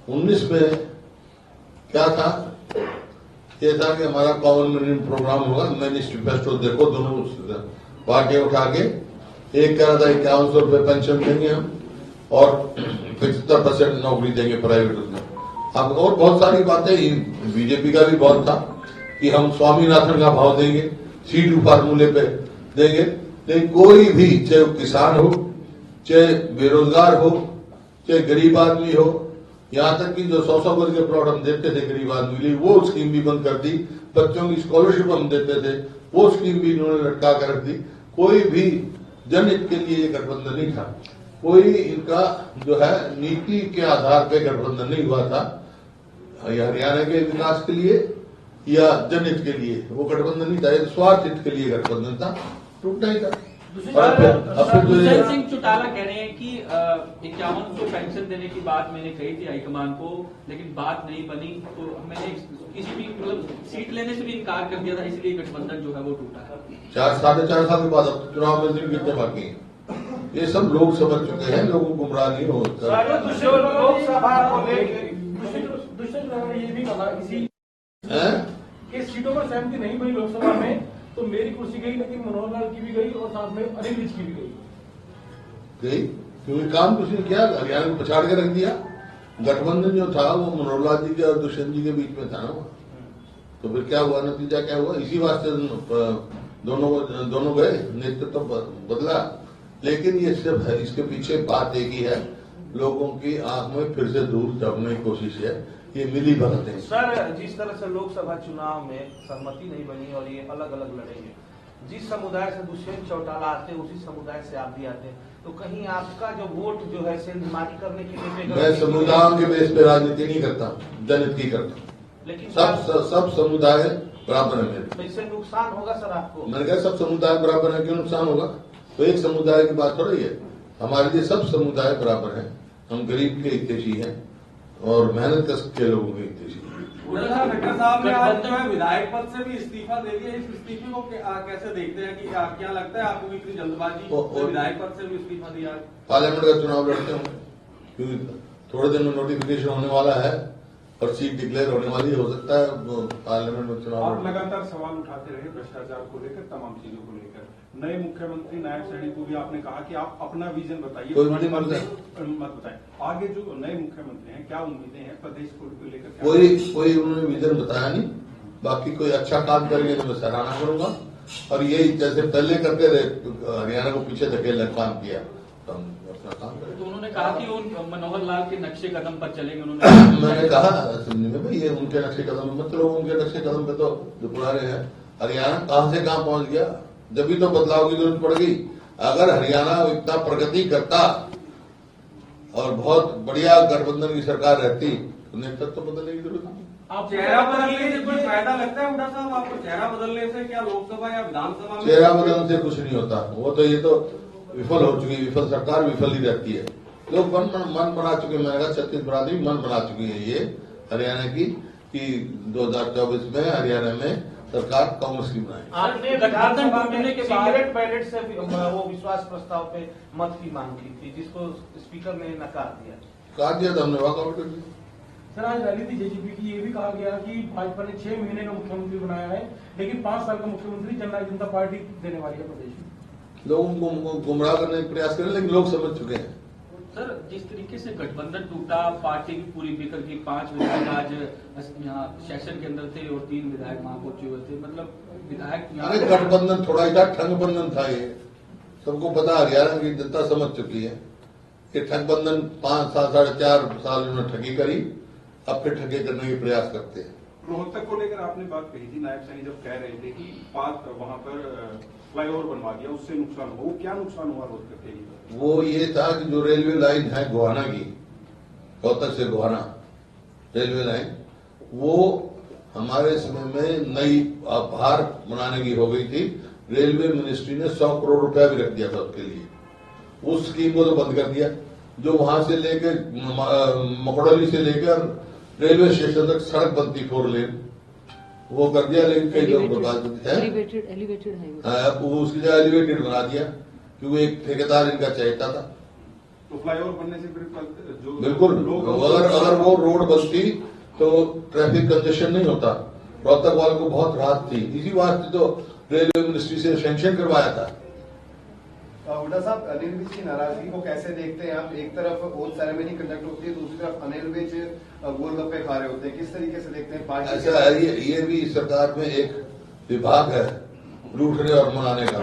19 में क्या था, ये था कि हमारा कॉमन मिनिमम प्रोग्राम होगा, मैनिफेस्टो देखो, दोनों पार्टियां उठा के एक कह रहा था 5100 रुपये पेंशन देंगे हम और 75% नौकरी देंगे प्राइवेट में। अब और बहुत सारी बातें, बीजेपी का भी बहुत था कि हम स्वामीनाथन का भाव देंगे, C2 फार्मूले पे देंगे। लेकिन कोई भी, चाहे वो किसान हो, चाहे बेरोजगार हो, चाहे गरीब आदमी हो, यहाँ तक कि जो 100 गज के प्लॉट हम देते थे गरीब आदमी के लिए, वो स्कीम भी बंद कर दी। बच्चों की स्कॉलरशिप हम देते थे, वो स्कीम भी इन्होंने लटका कर रख दी। कोई भी जनहित के लिए ये गठबंधन नहीं था। कोई इनका जो है नीति के आधार पे गठबंधन नहीं हुआ था, या हरियाणा के विकास के लिए या जनहित के लिए वो गठबंधन नहीं था, एक स्वार्थ हित के लिए गठबंधन था, टूटना ही था। दुष्यंत सिंह चौटाला कह रहे हैं कि 5100 पेंशन देने की बात मैंने कही थी हाईकमान को, लेकिन बात नहीं बनी, तो मैंने किसी भी मतलब सीट लेने से भी इनकार कर दिया था, इसलिए गठबंधन जो है वो टूटा है। 4-4.5 साल के बाद अब चुनाव में दिन कितने बाकी हैं, ये सब लोग समझ चुके हैं, लोगों को गुमराह नहीं हो। ये भी कहा किसी सीटों पर सहमति नहीं बनी लोकसभा में, तो मेरी कुर्सी गई, लेकिन मनोहर लाल की भी गई और साथ में अनिल विज की भी गई। क्योंकि काम कुछ नहीं किया, हरियाणा को पछाड़ के रख दिया। गठबंधन जो था वो मनोहर लाल जी के और दुष्यंत जी के बीच में था ना, तो फिर क्या हुआ, नतीजा क्या हुआ, इसी वास्ते दोनों गए, नेतृत्व बदला। लेकिन ये सिर्फ है, इसके पीछे बात एक ही है, लोगों की आंख में फिर से दूर दबने की कोशिश है, ये मिली भगत है। सर, जिस तरह से लोकसभा चुनाव में सहमति नहीं बनी और ये अलग अलग लड़ेंगे, जिस समुदाय से दुष्यंत चौटाला आते हैं उसी समुदाय से आप भी आते हैं, तो कहीं आपका जो वोट जो है सेंधमारी करने के लिए मैं समुदायों के बेस पे राजनीति नहीं करता, जनहित की करता हूँ। लेकिन सब समुदाय बराबर है मेरे। तो इससे नुकसान होगा सर आपको? मैंने कहा सब समुदाय बराबर है, क्यों नुकसान होगा? तो एक समुदाय की बात हो रही है, हमारे लिए सब समुदाय बराबर है। हम गरीब के हितैषी हैं और मेहनत के लोगों के हितैषी हैं। खट्टर साहब ने आज जो है विधायक पद से भी इस्तीफा दे दिया, इस इस्तीफे को कैसे देखते हैं कि क्या लगता है आपको इतनी जल्दबाजी विधायक पद से भी इस्तीफा दिया? पार्लियामेंट का चुनाव लड़ते होंगे, क्योंकि थोड़े दिन में नोटिफिकेशन होने वाला है और सीट डिक्लेयर होने वाली, हो सकता है पार्लियामेंट में चुनाव। आप लगातार सवाल उठाते रहे भ्रष्टाचार को लेकर, तमाम चीजों को लेकर। नए मुख्यमंत्री नायब सैनी को भी आपने कहा कि आप अपना विजन बताइए, मत बताएं। आगे जो नए मुख्यमंत्री हैं, क्या उम्मीदें हैं प्रदेश को लेकर? कोई उन्होंने विजन बताया नहीं। बाकी कोई अच्छा काम करेंगे तो मैं सराहना करूंगा, और यही जैसे पहले करते रहे, हरियाणा को पीछे धकेलने काम किया, तो हम अपना काम करें। तो उन्होंने कहा कि वो मनोहर लाल के नक्शे कदम पर चलेंगे। उन्होंने मैंने कहा असेंबली में, भाई ये उनके नक्शे कदम मत लो, उनके नक्शे कदम पे तो जो पुराने हैं। हरियाणा कहां से कहां पहुंच गया, जब भी तो बदलाव की जरूरत पड़ गई। अगर हरियाणा इतना प्रगति करता और बहुत बढ़िया गठबंधन की सरकार रहती तो नेतृत्व तो बदलने की जरूरत नहीं। आप चेहरा बदलने से कोई फायदा लगता है हुड्डा साहब आपको? चेहरा बदलने से क्या लोकसभा या विधानसभा में? चेहरा बदलने से कुछ नहीं होता, वो तो ये तो विफल हो चुकी, विफल सरकार विफल ही रहती है। लोग मन बना चुके, मैंने कहा छत्तीसगढ़ भी मन बना चुकी है ये हरियाणा की, कि 2024 में हरियाणा में सरकार कांग्रेस की बनाए। आपने विधानसभा में सीक्रेट बैलेट से वो विश्वास प्रस्ताव पे मत की मांग की थी, जिसको स्पीकर ने नकार दिया। कहा दिया था हमने, वॉकआउट कर दिया। सर, आज रैली थी जेजेपी की, ये भी कहा गया कि भाजपा ने 6 महीने का मुख्यमंत्री बनाया है, लेकिन 5 साल का मुख्यमंत्री जननायक जनता पार्टी देने वाली है प्रदेश में। लोगों को गुमराह करने का प्रयास करें, लेकिन लोग समझ चुके हैं। सर, जिस तरीके से गठबंधन टूटा, पार्टी की पूरी बिखर की, 5 विधायक आज यहाँ सेशन के अंदर थे और 3 विधायक वहां पहुंचे हुए थे, मतलब विधायक। अरे गठबंधन थोड़ा ही था, ठगबंधन था ये, सबको पता, हरियाणा की जनता समझ चुकी है कि ठगबंधन 5 साल 4.5 साल उन्होंने ठगी करी, अब फिर ठगे करने के प्रयास करते हैं। रोहतक को लेकर आपने बात कही थी, नायब सैनी जब कह रहे थे कि वहां पर फ्लाईओवर बनवा दिया, उससे नुकसान हुआ, क्या नुकसान हुआ रोहतक के लिए? वो ये था कि जो रेलवे लाइन है गोहाना की, रोहतक से गोहाना रेलवे लाइन, वो हमारे समय में नई आभार बनाने की हो गई थी। रेलवे मिनिस्ट्री ने 100 करोड़ रुपया भी रख दिया था उसके लिए, उस स्कीम को तो बंद कर दिया। जो वहां से लेकर मकड़ौली से लेकर रेलवे स्टेशन तक सड़क बनती 4 लेन, वो कर दिया, लेकिन कई लोग बर्बाद है। उसकी जगह एलिवेटेड बना दिया, क्योंकि एक ठेकेदार इनका चाहता था, तो फ्लाईओवर बनने से फिर जो बिल्कुल, अगर वो रोड बनती तो ट्रैफिक कंजेशन नहीं होता। रोहतक वाले को बहुत राहत थी, इसी वास्ते तो रेलवे मिनिस्ट्री से सैंक्शन करवाया था। हुड्डा साहब, अनिल विज की नाराजगी को कैसे देखते हैं आप? एक तरफ ओथ सेरेमनी कंडक्ट होती है, दूसरी तरफ अनिल विज गोलगप्पे खा रहे होते हैं, किस तरीके से देखते हैं पार्टी? ऐसा है, ये भी सरकार में एक विभाग है लूटने और मनाने का।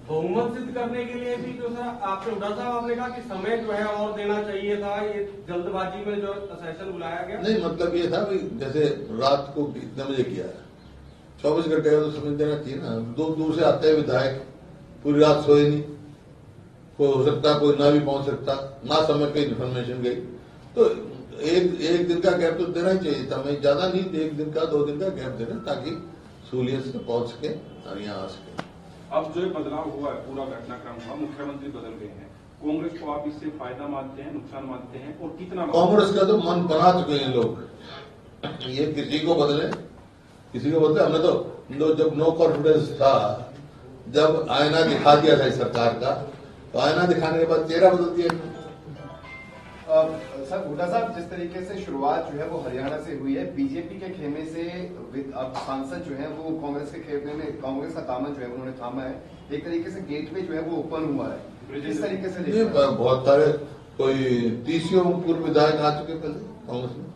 बहुमत सिद्ध करने के लिए भी जो सर आपने हुड्डा साहब आपने कहा कि समय जो है और देना चाहिए था, ये जल्दबाजी में जो सेशन बुलाया गया। नहीं, मतलब ये था कि जैसे रात को कितने बजे किया है, 24 घंटे का तो समय देना चाहिए ना। दूर दूर से आते हैं विधायक, पूरी रात सोए नहीं, कोई हो सकता कोई ना भी पहुंच सकता, ना समय पे इन्फॉर्मेशन गई, तो एक दिन का गैप तो देना ही चाहिए था। मैं ज्यादा नहीं, 1 दिन का 2 दिन का गैप देना, ताकि सहूलियत से पहुंच सके और यहाँ आ सके। अब जो बदलाव हुआ है, पूरा घटनाक्रम हुआ, मुख्यमंत्री बदल गए हैं, कांग्रेस को आप इससे फायदा मानते हैं, नुकसान मानते हैं, और कितना? कांग्रेस का तो मन बना चुके हैं लोग, ये किसी को बदले किसी को बदले। हमने तो जब नो कॉन्फिडेंस था, जब आईना दिखा दिया था इस सरकार का, तो आईना दिखाने के बाद चेहरा बदल दिया। सर, हुड्डा साहब, जिस तरीके से शुरुआत जो है वो हरियाणा से हुई है, बीजेपी के खेमे से अब सांसद जो है वो कांग्रेस के खेमे में, कांग्रेस का दामन जो है उन्होंने थामा है, एक तरीके से गेटवे जो है वो ओपन हुआ है, किस तरीके से देखते हैं? बहुत सारे कोई 30 पूर्व विधायक आ चुके पहले कांग्रेस में,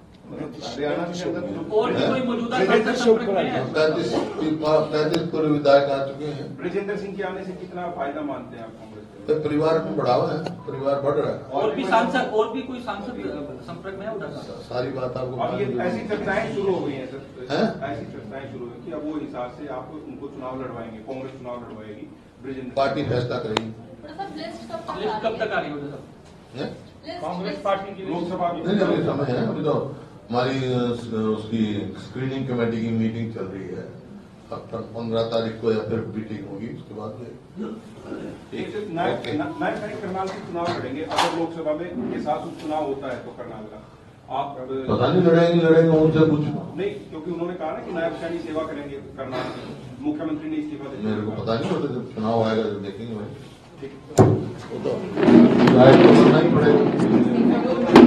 हरियाणा के अंदर और भी कोई मौजूदा सांसद संपर्क में है? 35 पूर्व विधायक आ चुके हैं। ब्रिजेंद्र सिंह के आने से कितना फायदा मानते हैं आप कांग्रेस को? तो परिवार में बढ़ावा है, परिवार बढ़ रहा है। और भी कोई सांसद संपर्क में है हुड्डा साहब? सारी बात आपको अब ये ऐसी चर्चाएं शुरू हो गई हैं सर, हैं? ऐसी चर्चाएं शुरू हुई कि अब वो हिसाब से आप उनको चुनाव लड़वाएंगे, कांग्रेस चुनाव लड़वाएगी, ब्रिजेंद्र पार्टी फैसला करेगी। लिस्ट कब तक आ रही है हुड्डा साहब? हैं? कांग्रेस पार्टी की लोकसभा नहीं, अभी समय है, अभी तो हमारी उसकी स्क्रीनिंग कमेटी की मीटिंग चल रही है। अब तक 15 तारीख को या फिर मीटिंग होगी, उसके बाद नायब सैनिक करनाल के चुनाव लड़ेंगे। अगर लोकसभा में के साथ चुनाव होता है तो करनाल का आप पता नहीं लड़ेंगे उनसे कुछ नहीं, क्योंकि उन्होंने कहा ना कि नायब सैनिक सेवा करेंगे करनाल की, मुख्यमंत्री ने इस्तीफा दे दिया। मेरे को पता नहीं होता, जब चुनाव आएगा जब देखेंगे भाई, ठीक वो तो करना ही पड़ेगा।